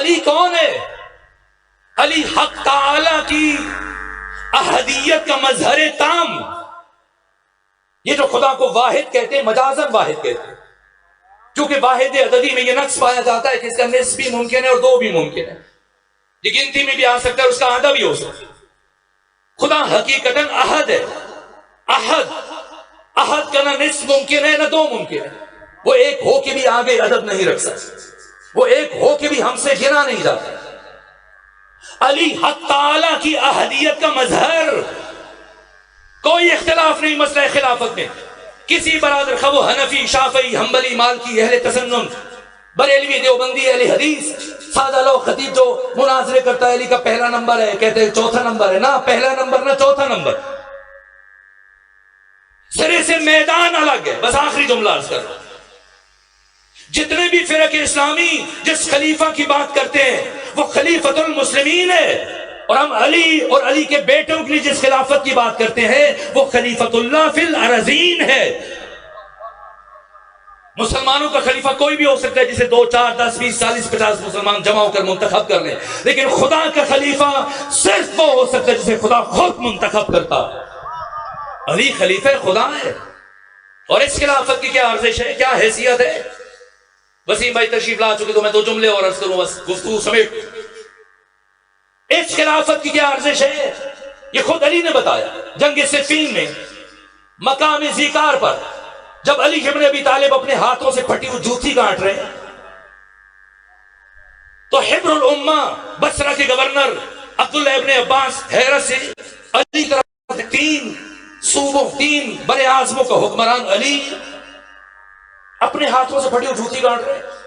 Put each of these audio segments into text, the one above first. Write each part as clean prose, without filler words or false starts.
علی کون ہے؟ علی حق تعالی کی احدیت کا مظہر تام. یہ جو خدا کو واحد کہتے ہیں مجازن واحد کہتے ہیں، کیونکہ واحد عددی میں یہ نقص پایا جاتا ہے کہ اس کا نصف بھی ممکن ہے اور دو بھی ممکن ہے، یہ گنتی میں بھی آ سکتا ہے اور اس کا آدھا بھی ہو سکتا ہے. خدا حقیقتاً احد ہے. احد کا نہ نصف ممکن ہے نہ دو ممکن ہے. وہ ایک ہو کے بھی آگے عدد نہیں رکھ سکتا، وہ ایک ہو کے بھی ہم سے گنا نہیں جاتا. علی حق تعالی کی احدیت کا مظہر. کوئی اختلاف نہیں مسئلہ خلافت میں. کسی برادر خواہ وہ حنفی، شافعی، حنبلی، مالکی، اہل تسنن، بریلوی، دیوبندی، اہل حدیث، سادہ لوگ خطیب جو مناظرے کرتا ہے علی کا پہلا نمبر ہے، کہتے ہیں چوتھا نمبر ہے. نہ پہلا نمبر نہ چوتھا نمبر، سرے سے میدان الگ ہے. بس آخری جملہ عرض کر رہا ہوں، جتنے بھی فرق اسلامی جس خلیفہ کی بات کرتے ہیں وہ خلیفۃ المسلمین ہے، اور ہم علی اور علی کے بیٹوں کے لیے جس خلافت کی بات کرتے ہیں وہ خلیفۃ اللہ فی الارضین ہے. مسلمانوں کا خلیفہ کوئی بھی ہو سکتا ہے جسے 2 4 10 20 40 50 مسلمان جمع ہو کر منتخب کر لیں، لیکن خدا کا خلیفہ صرف وہ ہو سکتا ہے جسے خدا خود منتخب کرتا. علی خلیفہ خدا ہے. اور اس خلافت کی کیا ارزش ہے، کیا حیثیت ہے؟ وسیم بھائی تشریف لا چکے تو میں 2 جملے اور عرض کروں بس گفتگو سمیٹ. اس خلافت کی کیا ارزش ہے یہ خود علی نے بتایا. جنگ صفین میں مقام ذیکار پر جب علی ابن ابی طالب اپنے ہاتھوں سے پھٹی ہوئی جوتی کاٹ رہے ہیں تو حبر الامہ بصرہ کے گورنر عبداللہ ابن عباس حیرت سے علی طرف 3 صوبوں 3 بر اعظموں کا حکمران علی اپنے ہاتھوں سے پھٹی ہوئی جوتی کاٹ رہے ہیں.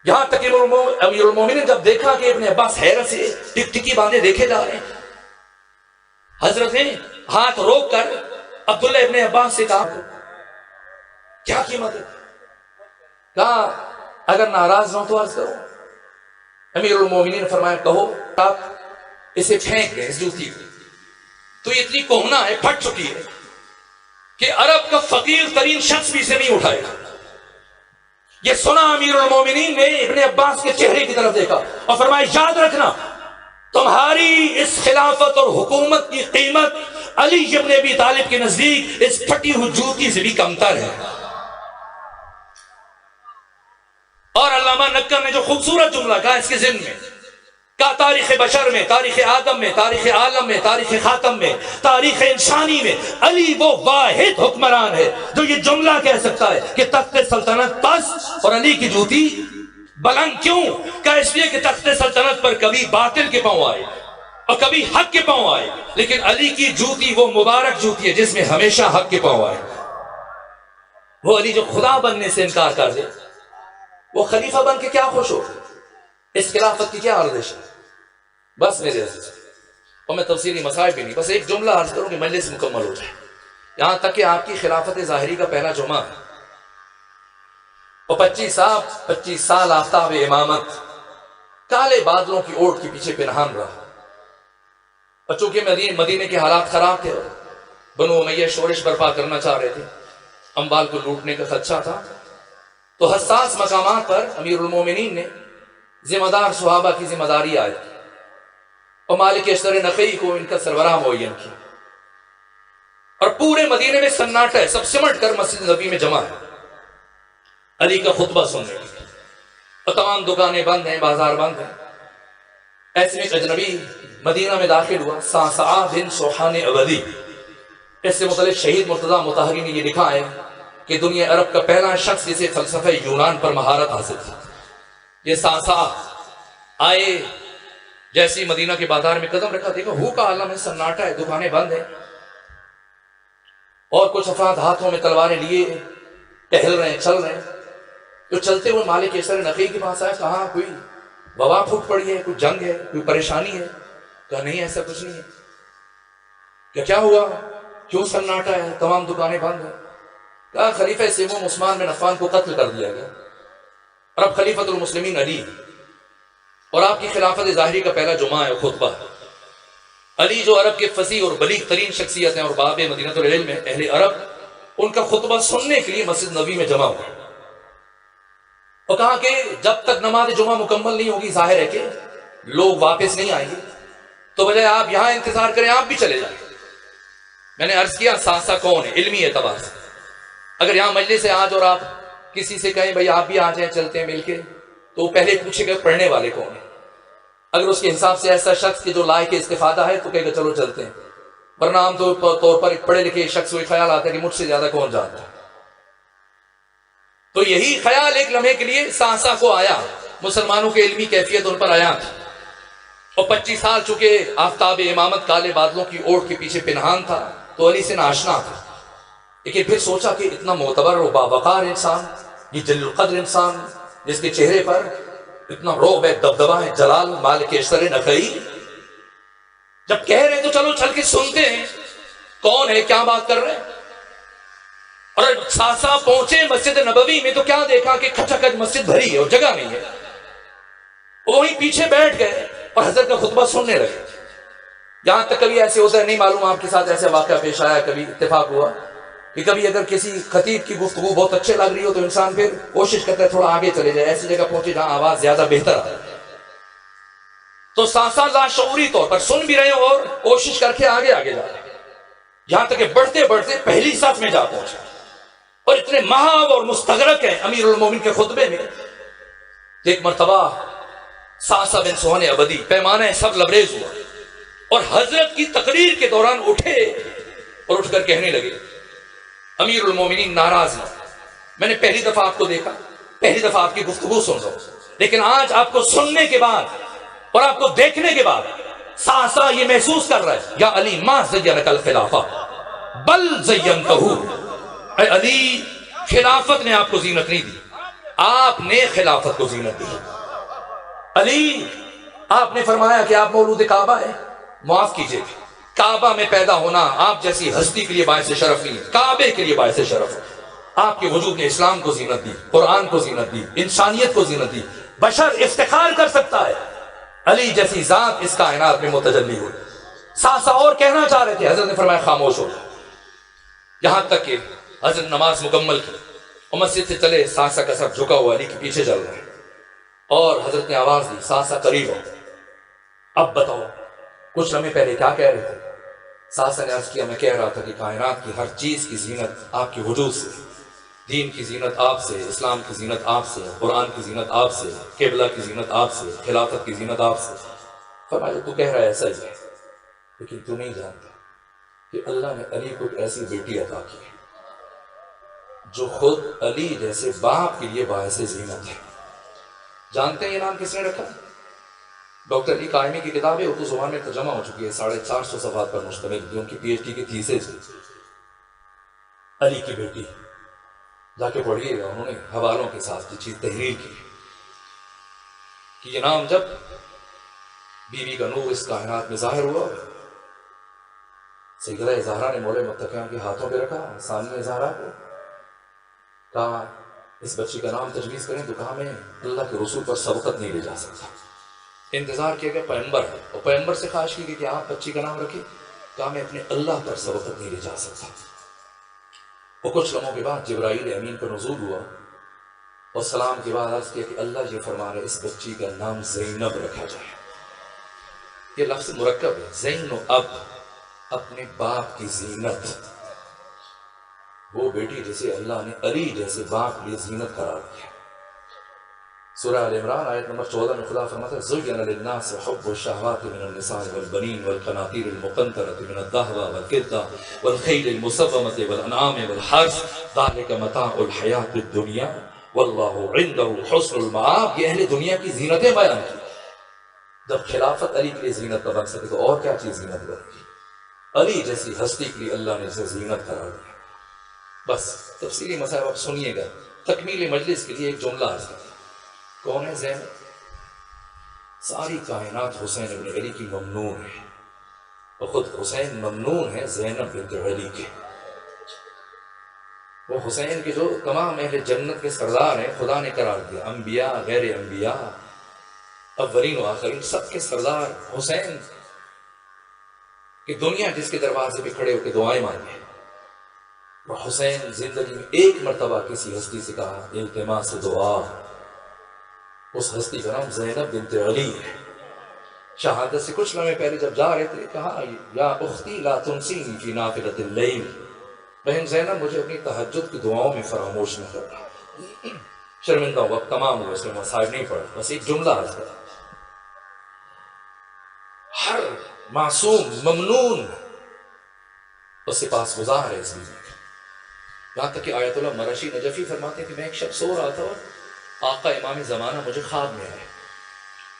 یہاں تک امیر المومنین جب دیکھا کہ ابن عباس حیرت سے ٹکٹکی باندھے دیکھے جا رہے ہیں، حضرت نے ہاتھ روک کر عبداللہ ابن عباس سے کہا کیا قیمت ہے؟ کہا اگر ناراض نہ تو عرض کرو. امیر المومنین نے فرمایا کہو. آپ اسے پھینک دیں اس جوتی کو، تو یہ اتنی کوہنا ہے، پھٹ چکی ہے کہ عرب کا فقیر ترین شخص بھی اسے نہیں اٹھائے گا. یہ سنا امیر المومنین نے ابن عباس کے چہرے کی طرف دیکھا اور فرمایا یاد رکھنا تمہاری اس خلافت اور حکومت کی قیمت علی ابن ابی طالب کے نزدیک اس پھٹی ہوئی جوتی سے بھی کمتر ہے. اور علامہ نکر نے جو خوبصورت جملہ کہا اس کے ضمن میں، کہا تاریخ بشر میں، تاریخ آدم میں، تاریخ عالم میں، تاریخ خاتم میں، تاریخ انسانی میں علی وہ واحد حکمران ہے جو یہ جملہ کہہ سکتا ہے کہ تخت سلطنت پست اور علی کی جوتی بلند. کیوں؟ کہا اس لیے کہ تخت سلطنت پر کبھی باطل کے پاؤں آئے اور کبھی حق کے پاؤں آئے، لیکن علی کی جوتی وہ مبارک جوتی ہے جس میں ہمیشہ حق کے پاؤں آئے. وہ علی جو خدا بننے سے انکار کر دے وہ خلیفہ بن کے کیا خوش ہو؟ اس خلافت کی کیا ارزش ہے؟ بس میرے عزیز، اور میں تفصیلی مسائل بھی نہیں، بس ایک جملہ عرض کروں کہ مجلس مکمل ہو جائے. یہاں تک کہ آپ کی خلافت ظاہری کا پہلا جمعہ ہے اور 25 سال آفتاب امامت کالے بادلوں کی اوٹ کے پیچھے پنہان رہا. اور چونکہ مدینے کے حالات خراب تھے، بنو امیہ شورش برپا کرنا چاہ رہے تھے، اموال کو لوٹنے کا خدشہ تھا، تو حساس مقامات پر امیر المومنین نے ذمہ دار صحابہ کی ذمہ داری آئی اور مالک اشتر نقی کو ان کا سربراہ معین کیا. اور پورے مدینے میں سناٹا ہے، سب سمٹ کر مسجد نبی میں جمع ہے علی کا خطبہ سننے کے لیے، اور تمام دکانیں بند ہیں، بازار بند ہیں. ایسے میں اجنبی مدینہ میں داخل ہوا، صعصعہ بن سوحان ابدی. اس سے متعلق شہید مرتضیٰ مطہری نے یہ لکھا ہے کہ دنیا عرب کا پہلا شخص جسے فلسفہ یونان پر مہارت حاصل تھی. یہ صعصعہ آئے، جیسی مدینہ کے بازار میں قدم رکھا، دیکھا ہو کا عالم ہے، سناٹا ہے، دکانیں بند ہیں، اور کچھ افراد ہاتھوں میں تلواریں لیے ٹہل رہے ہیں، چل رہے ہیں. تو چلتے ہوئے مالک اشتر نقی کے پاس آئے، کہا کوئی وبا پھوٹ پڑی ہے، کوئی جنگ ہے، کوئی پریشانی ہے؟ کہا نہیں ایسا کچھ نہیں ہے. کیا ہوا؟ کیوں سناٹا ہے، تمام دکانیں بند ہیں؟ کہا خلیفہ سوم عثمان بن عفان کو قتل کر دیا گیا اور اب خلیفۃ المسلمین علی، اور آپ کی خلافت ظاہری کا پہلا جمعہ ہے، خطبہ. علی جو عرب کے فصیح اور بلیغ ترین شخصیت ہیں اور باب مدینہ العلم میں، اہل عرب ان کا خطبہ سننے کے لیے مسجد نبی میں جمع ہوئے. اور کہا کہ جب تک نماز جمعہ مکمل نہیں ہوگی ظاہر ہے کہ لوگ واپس نہیں آئیں گے، تو بجائے آپ یہاں انتظار کریں آپ بھی چلے جائیں۔ میں نے عرض کیا سانسا کون ہے علمی اعتبار سے؟ اگر یہاں مجلس ہے آج اور آپ کسی سے کہیں بھائی آپ بھی آ جائیں چلتے ہیں مل کے، تو وہ پہلے پوچھے گا پڑھنے والے کون ہیں۔ اگر اس کے حساب سے ایسا شخص کہ جو لائق استفادہ ہے تو کہے گا چلو چلتے ہیں، ورنہ عام طور پر ایک پڑھے لکھے شخص کو خیال آتا ہے کہ مجھ سے زیادہ کون جانتا ہے۔ تو یہی خیال ایک لمحے کے لیے سانسا کو آیا، مسلمانوں کی علمی کیفیت ان پر آیا تھی، اور 25 سال چکے آفتاب امامت کالے بادلوں کی اوٹ کے پیچھے پنہان تھا تو علی سے ناشنا تھا، لیکن پھر سوچا کہ اتنا معتبر و باوقار انسان، یہ جلیل القدر انسان جس کے چہرے پر اتنا رعب ہے، دبدبا ہے، جلال مالک اشتر نقی، جب کہہ رہے تو چلو چل کے سنتے ہیں کون ہے کیا بات کر رہے ہیں۔ اور ساسا پہنچے مسجد نبوی میں تو کیا دیکھا کہ کھچا کھچ مسجد بھری ہے اور جگہ نہیں ہے، وہیں پیچھے بیٹھ گئے اور حضرت کا خطبہ سننے لگے۔ یہاں تک کبھی ایسے ہوتا ہے، نہیں معلوم آپ کے ساتھ ایسا واقعہ پیش آیا، کبھی اتفاق ہوا کہ کبھی اگر کسی خطیب کی گفتگو بہت اچھے لگ رہی ہو تو انسان پھر کوشش کرتا ہے تھوڑا آگے چلے جائے، ایسی جگہ پہنچے جہاں آواز زیادہ بہتر آئے۔ تو سانسا لاشعوری طور پر سن بھی رہے ہو اور کوشش کر کے آگے آگے جا رہے ہیں، یہاں تک کہ بڑھتے بڑھتے پہلی صف میں جا پہنچے، اور اتنے محو اور مستغرق ہیں امیر المومنین کے خطبے میں کہ ایک مرتبہ سانسا بن سہن ابدی پیمانہ سب لبریز ہوا اور حضرت کی تقریر کے دوران اٹھے اور اٹھ کر کہنے لگے امیر المومنین ناراض ہیں، میں نے پہلی دفعہ آپ کو دیکھا، پہلی دفعہ آپ کی گفتگو سن رہا ہوں، لیکن آج آپ کو سننے کے بعد اور آپ کو دیکھنے کے بعد سانسا یہ محسوس کر رہا ہے، یا علی ما زینک الخلافہ بل زینتہ، اے علی خلافت نے آپ کو زینت نہیں دی، آپ نے خلافت کو زینت دی۔ علی آپ نے فرمایا کہ آپ مولود کعبہ ہے، معاف کیجئے کعبہ میں پیدا ہونا آپ جیسی ہستی کے لیے باعث شرف نہیں ہے، کعبے کے لیے باعث شرف ہے۔ آپ کے وجود نے اسلام کو زینت دی، قرآن کو زینت دی، انسانیت کو زینت دی، بشر افتخار کر سکتا ہے علی جیسی ذات اس کائنات میں متجلی ہوئی۔ سانسا اور کہنا چاہ رہے تھے، حضرت نے فرمایا خاموش ہو جائے، یہاں تک کہ حضرت نماز مکمل کی اور مسجد سے چلے، سانسا کا سر جھکا ہوا علی کے پیچھے چل رہا ہے، اور حضرت نے آواز دی سانسا قریب ہو، اب بتاؤ کچھ لمحے پہلے کیا کہہ رہے تھے؟ سانسا نے عرض کیا میں کہہ رہا تھا کہ کائنات کی ہر چیز کی زینت آپ کے وجود سے، دین کی زینت آپ سے، اسلام کی زینت آپ سے، قرآن کی زینت آپ سے، قبلہ کی زینت آپ سے، خلافت کی زینت آپ سے۔ فرمایا تو کہہ رہا ہے ایسا ہی ہے، لیکن تو نہیں جانتا کہ اللہ نے علی کو ایک ایسی بیٹی عطا کی ہے جو خود علی جیسے باپ کے لیے باعث زینت ہے۔ جانتے ہیں یہ نام کس نے رکھا؟ ڈاکٹر علی قائمی کی کتاب ہے، اردو زبان میں ترجمہ ہو چکی ہے، 450 صفحات پر مشتمل، جو ان کی پی ایچ ڈی کی تھیسس ہے۔ علی کی بیٹی، جا کے پڑھیے گا، انہوں نے حوالوں کے ساتھ یہ چیز تحریر کی کہ یہ نام جب بیوی کا نور اس کائنات میں ظاہر ہوا، سیدہ زہرا نے مولا متقیان کے ہاتھوں پہ رکھا، ثانیہ زہرا کو کہا اس بچی کا نام تجویز کریں، تو کہا میں اللہ کے رسول پر سبقت نہیں لے جا سکتا۔ انتظار کیا گیا، پیغمبر ہے، اور پیغمبر سے خواہش کی کہ آپ بچی کا نام رکھیں، کہا میں اپنے اللہ پر سبقت نہیں لے جا سکتا۔ اور کچھ لمحوں کے بعد جبرائیل امین کا نزول ہوا اور سلام کے بعد عرض کیا کہ اللہ یہ فرما رہے اس بچی کا نام زینب رکھا جائے۔ یہ لفظ مرکب ہے، زین و اب، اپنے باپ کی زینت، وہ بیٹی جسے اللہ نے علی جیسے باپ کے لیے زینت قرار دیا۔ سورہ آل عمران آیت نمبر 14 میں خدا فرماتا ہے زُيِّنَ لِلنَّاسِ حُبُّ الشَّهَوَاتِ مِنَ النِّسَاءِ وَالْبَنِينَ وَالْقَنَاطِيرِ الْمُقَنطَرَةِ مِنَ الذَّهَبِ وَالْفِضَّةِ وَالْخَيْلِ الْمُسَوَّمَةِ وَالْأَنْعَامِ وَالْحَرْثِ ذَلِكَ مَتَاعُ الْحَيَاةِ الدُّنْيَا وَاللَّهُ عِندَهُ حُسْنُ الْمَآبِ۔ یہ اہل دنیا کی زینتیں بیان کی، جب خلافت علی کے لیے زینت نہ بن سکے تو اور کیا چیز زینت بنے گی؟ علی جیسی ہستی کے لیے اللہ نے اسے زینت قرار دیا۔ بس تفصیلی مسائل آپ سنیے گا، تکمیل مجلس کے لیے ایک جملہ عرض کرتا ہوں۔ کون ہے زینب؟ ساری کائنات حسین ابن علی کی ممنون ہے، اور خود حسین ممنون ہے زینب بنت علی کے۔ وہ حسین کے جو تمام اہل جنت کے سردار ہیں، خدا نے قرار دیا، انبیاء غیر انبیاء، اولین و آخرین، سب کے سردار حسین، کہ دنیا جس کے دروازے پہ کھڑے ہو کے دعائیں مانگے۔ اور حسین زندگی میں ایک مرتبہ کسی ہستی سے کہا التماس دعا، اس ہستی کا نام زینب بنت علی ہے. شہادت سے کچھ لمحے پہلے جب جا رہے تھے کہا یا اختی لا تنسینی فی نافلۃ اللیل، بہن زینب مجھے اپنی تہجد کی دعاؤں میں فراموش نہ کرنا. شرمندہ ہوں، وقت تمام ہوا، اس میں مسائل نہیں پڑا، بس ایک جملہ عرض کرا. ہر معصوم ممنون اس سے پاس گزار ہے اس بیوی کا. یہاں تک کہ آیت اللہ مرشی نجفی فرماتے ہیں کہ میں ایک شب سو رہا تھا اور آقا امام زمانہ مجھے خواب میں آئے.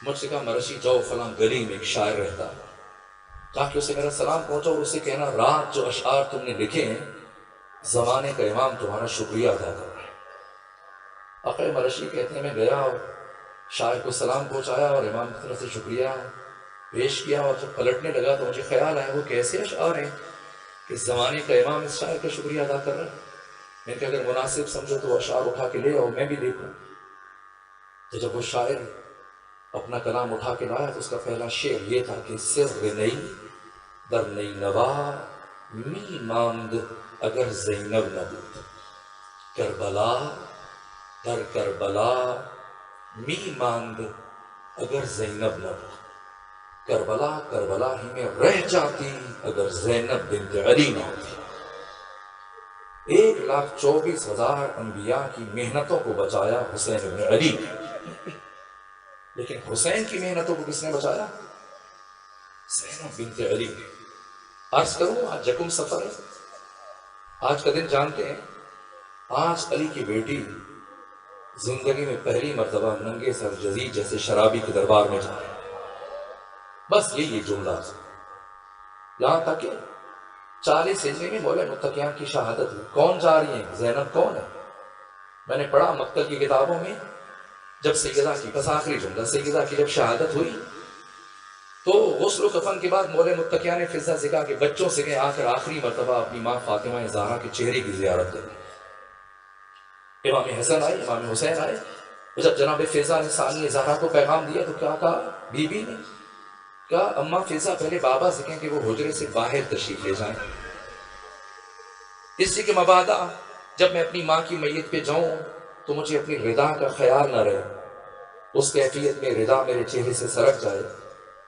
مجھ سے کہا مرشی جاؤ فلاں گلی میں ایک شاعر رہتا ہے، جا کے اسے میرا سلام پہنچا اور اسے کہنا رات جو اشعار تم نے لکھے ہیں زمانے کا امام تمہارا شکریہ ادا کر رہا ہے. آقا مرشی کہتے ہیں میں گیا اور شاعر کو سلام پہنچایا اور امام کی طرف سے شکریہ پیش کیا، اور جب پلٹنے لگا تو مجھے خیال آیا وہ کیسے اشعار ہیں کہ زمانے کا امام اس شاعر کا شکریہ ادا کر رہا ہے. میں نے کہا اگر مناسب سمجھو تو اشعار اٹھا کے لے آؤ میں بھی دیکھوں. تو جب وہ شاعر اپنا کلام اٹھا کے لایا تو اس کا پہلا شعر یہ تھا کہ سر نئی در نئی نوا می ماند اگر زینب نہ بود، کربلا در کربلا می ماند اگر زینب نہ بود، کربلا کربلا ہی میں رہ جاتی اگر زینب بنت علی نہ ہوتی. 1,24,000 انبیاء کی محنتوں کو بچایا حسین بن علی نے، لیکن حسین کی محنتوں کو کس نے بچایا؟ زینب بنت علی نے. عرض کروں آج یکم سفر ہے، آج کا دن جانتے ہیں، آج علی کی بیٹی زندگی میں پہلی مرتبہ ننگے سر جزید جیسے شرابی کے دربار میں جا رہے ہیں. بس یہی ایک جملہ ہے. یہاں تک کہ 40 ہجری میں مولا متقیان کی شہادت ہوئی. کون جا رہی ہیں؟ زینب کون ہے؟ میں نے پڑھا مقتل کی کتابوں میں جب سیدہ کی، بس آخری جملہ، سیدہ کی جب شہادت ہوئی تو غسل و کفن کے بعد مولا متقیان نے فضہ سے کہا کہ بچوں سے کہ آخر آخری مرتبہ اپنی ماں فاطمہ زہرا کے چہرے کی زیارت کریں. امام حسن آئے، امام حسین آئے، جب جناب فضہ نے ثانی زہرا کو پیغام دیا تو کیا کہا بی بی نے؟ کہا اماں فضہ پہلے بابا سے کہیں کہ وہ حجرے سے باہر تشریف لے جائیں، اس لیے کہ مبادا جب میں اپنی ماں کی میت پہ جاؤں تو مجھے اپنی ردا کا خیال نہ رہے، اس کیفیت میں ردا میرے چہرے سے سرک جائے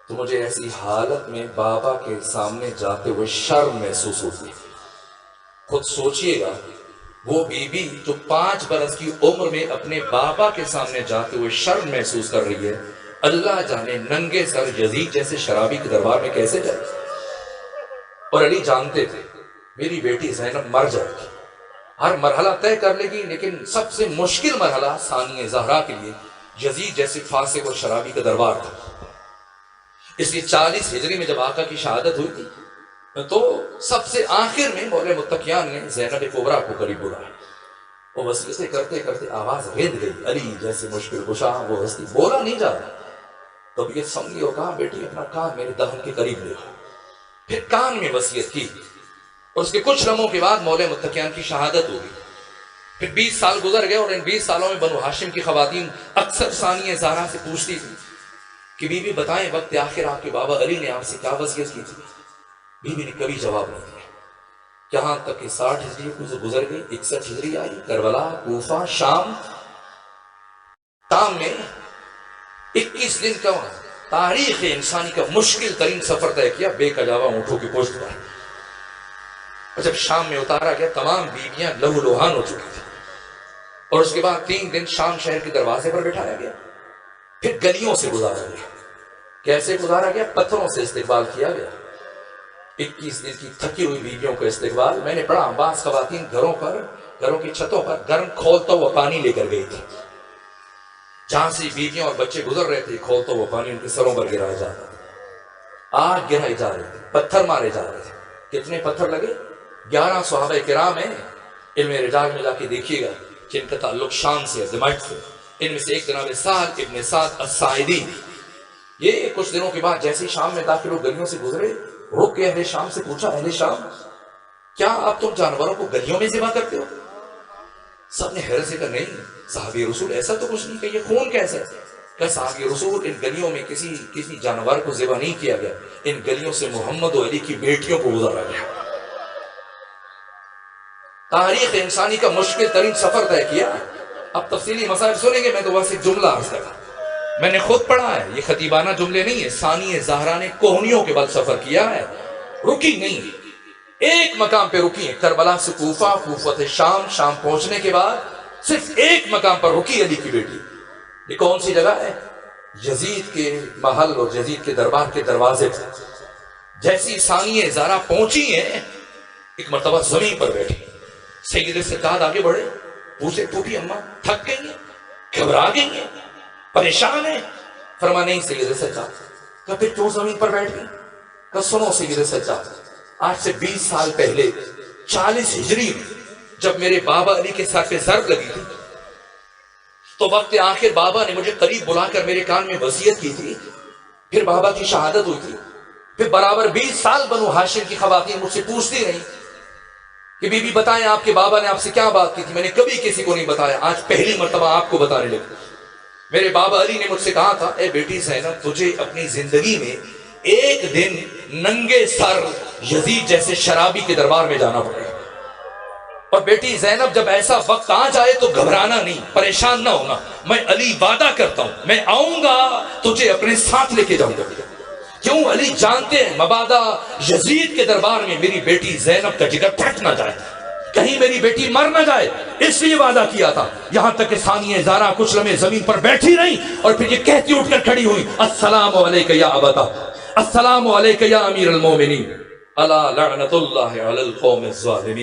تو مجھے ایسی حالت میں بابا کے سامنے جاتے ہوئے شرم محسوس ہوتی. خود سوچئے گا وہ بی بی جو 5 برس کی عمر میں اپنے بابا کے سامنے جاتے ہوئے شرم محسوس کر رہی ہے، اللہ جانے ننگے سر یزید جیسے شرابی کے دربار میں کیسے جائے. اور علی جانتے تھے میری بیٹی زینب مر جائے گی، ہر مرحلہ طے کر لے گی، لیکن سب سے مشکل مرحلہ ثانیہ زہرا کے لیے یزید جیسے فاسق اور شرابی کا دربار تھا. اس لیے 40 ہجری میں جب آقا کی شہادت ہوئی تھی تو سب سے آخر میں مولا متقیان نے زینب کبریٰ کو قریب بلایا. وہ وصیتیں کرتے کرتے آواز رند گئی، علی جیسے مشکل کشا وہ ہستی بولا نہیں جا رہا. طبیعت سنگی اور کہا بیٹی اپنا کان میرے دہن کے قریب لے آؤ. پھر کان میں وصیت کی اور اس کے کچھ لمحوں کے بعد مولا متقیان کی شہادت ہو گئی. پھر 20 سال گزر گئے اور ان 20 سالوں میں بنو ہاشم کی خواتین اکثر ثانیہ زہرا سے پوچھتی تھی کہ بی بی بتائیں وقت آخر آپ کے بابا علی نے آپ سے کیا وصیت کی تھی. بی بی نے کبھی جواب نہیں دیا. یہاں تک کہ 60 ہجری گزر گئی، 61 ہجری آئی، کربلا، کوفہ، شام میں 21 دن کا تاریخ انسانی کا مشکل ترین سفر طے کیا بے کجاوا اونٹوں کی پشت پر. اور جب شام میں اتارا گیا تمام بیویاں لہو لوہان ہو چکی تھی، اور اس کے بعد 3 دن شام شہر کے دروازے پر بٹھایا گیا. پھر گلیوں سے گزارا گیا. کیسے گزارا گیا؟ پتھروں سے استقبال کیا گیا. 21 دن کی تھکی ہوئی بیویوں کا استقبال. میں نے پڑھا بعض خواتین گھروں کی چھتوں پر گرم کھولتا ہوا پانی لے کر گئی تھی. جہاں سے بیویاں اور بچے گزر رہے تھے کھولتا ہوا پانی ان کے سروں پر گرایا جاتا تھا. آگ گرائی جا رہے تھے، پتھر مارے جا رہے تھے. کتنے پتھر لگے؟ 11 صحابہ کرام ہیں. علم رجال میں جا کے دیکھیے گا جن کا تعلق شام سے ہے، دمشق سے. ان میں سے ایک جناب سعد ابن سعد الساعدی. یہ کچھ دنوں کے بعد جیسے شام میں داخل ہو گلیوں سے گزرے، رک کے اہل شام سے پوچھا اہل شام کیا اب تم جانوروں کو گلیوں میں ذبح کرتے ہو؟ سب نے حیرت سے کہا نہیں صحابی رسول ایسا تو کچھ نہیں. کہ یہ خون کیسا ہے؟ کہ صحابی رسول ان گلیوں میں کسی جانور کو ذبح نہیں کیا گیا، ان گلیوں سے محمد و علی کی بیٹیوں کو گزارا گیا. تاریخ انسانی کا مشکل ترین سفر طے کیا. اب تفصیلی مسائل سنیں گے، میں تو بس ایک جملہ عرض کرا. میں نے خود پڑھا ہے، یہ خطیبانہ جملے نہیں ہے، ثانی زہرا نے کوہنیوں کے بل سفر کیا ہے، رکی نہیں، ایک مقام پہ رکی ہے، کربلا سے کوفہ، کوفہ سے شام، شام پہنچنے کے بعد صرف ایک مقام پر رکی علی کی بیٹی۔ یہ کون سی جگہ ہے؟ یزید کے محل اور یزید کے دربار کے دروازے پر۔ جیسی ثانی زہرا پہنچی ہیں، ایک مرتبہ زمین پر بیٹھی، سید سجاد آگے بڑھے، پوچھے ٹوٹی اماں تھک گئی ہیں، گھبرا گئی ہیں، پریشان ہیں؟ فرما نہیں سید سجاد۔ کہا پھر کیوں زمین پر بیٹھ گئی؟ کہا سنو سید سجاد، آج سے 20 سال پہلے 40 ہجری میں جب میرے بابا علی کے سر پہ ضرب لگی تھی تو وقت آخر بابا نے مجھے قریب بلا کر میرے کان میں وصیت کی تھی، پھر بابا کی شہادت ہوئی تھی، پھر برابر 20 سال بنو ہاشم کی خواتین مجھ سے پوچھتی رہی کہ بی بی بتائیں آپ کے بابا نے آپ سے کیا بات کی تھی؟ میں نے کبھی کسی کو نہیں بتایا، آج پہلی مرتبہ آپ کو بتانے لگا۔ میرے بابا علی نے مجھ سے کہا تھا، اے بیٹی زینب تجھے اپنی زندگی میں ایک دن ننگے سر یزید جیسے شرابی کے دربار میں جانا پڑے، اور بیٹی زینب جب ایسا وقت آ جائے تو گھبرانا نہیں، پریشان نہ ہونا، میں علی وعدہ کرتا ہوں میں آؤں گا تجھے اپنے ساتھ لے کے جاؤں گا۔ کیوں؟ علی جانتے ہیں مبادا یزید کے دربار میں میری بیٹی زینب کا جگر پھٹ نہ جائے، کہیں میری بیٹی مر نہ جائے، اس لیے وعدہ کیا تھا۔ یہاں تک کہ ثانی زہرا کچھ لمحے زمین پر بیٹھی رہی اور پھر یہ کہتی اٹھ کر کھڑی ہوئی، السلام علیک یا ابتا، السلام علیک یا امیر المومنین، الا لعنت اللہ علی القوم الظالمین۔